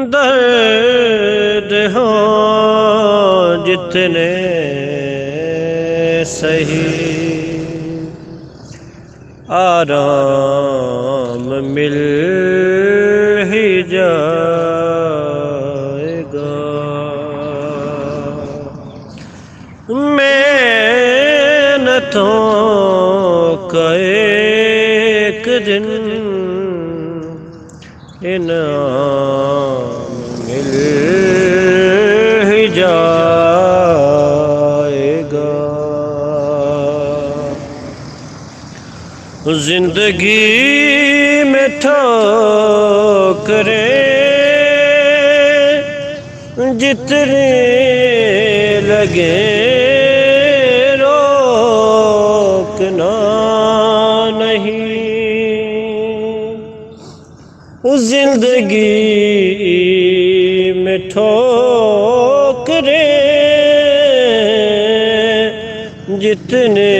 درد ہو جتنے سہی آرام مل ہی جائے گا۔ محنتوں کا ایک دن انعام مل ہی جائے گا۔ زندگی میں ٹھوکریں جتنے لگیں روکنا نہیں۔ زندگی میں ٹھوکریں جتنے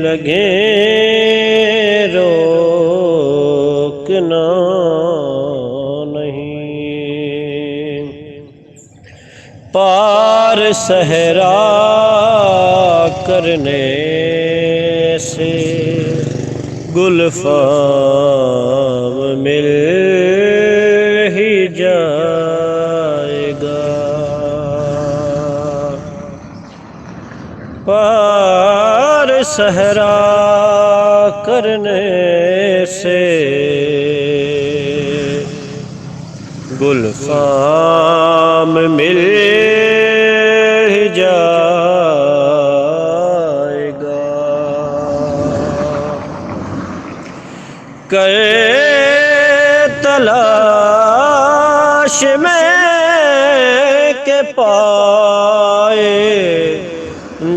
لگیں روکنا نہیں۔ پار صحرا کرنے سے گل فام مل ہی جائے گا۔ پار صحرا کرنے سے گل فام مل ہی جائے گا۔ تلاش میں کہ پائے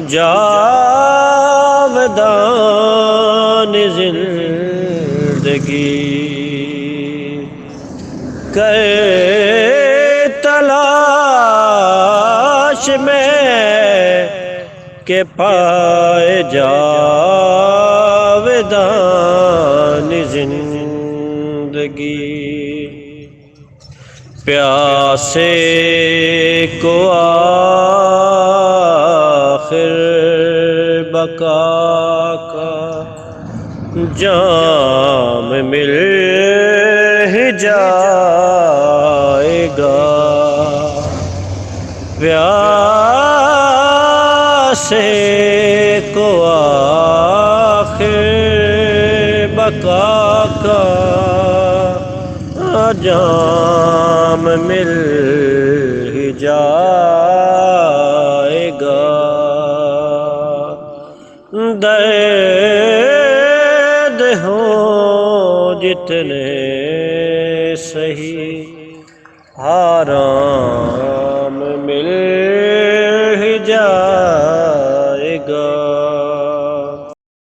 جاودان زندگی، تلاش میں کہ پائے جاودان زندگی۔ پیاسے کو آخر بقا کا جام مل ہی جائے گا۔ پیاسے کو آخر بقا کا جام مل ہی جائے گا۔ درد ہو جتنے سہی آرام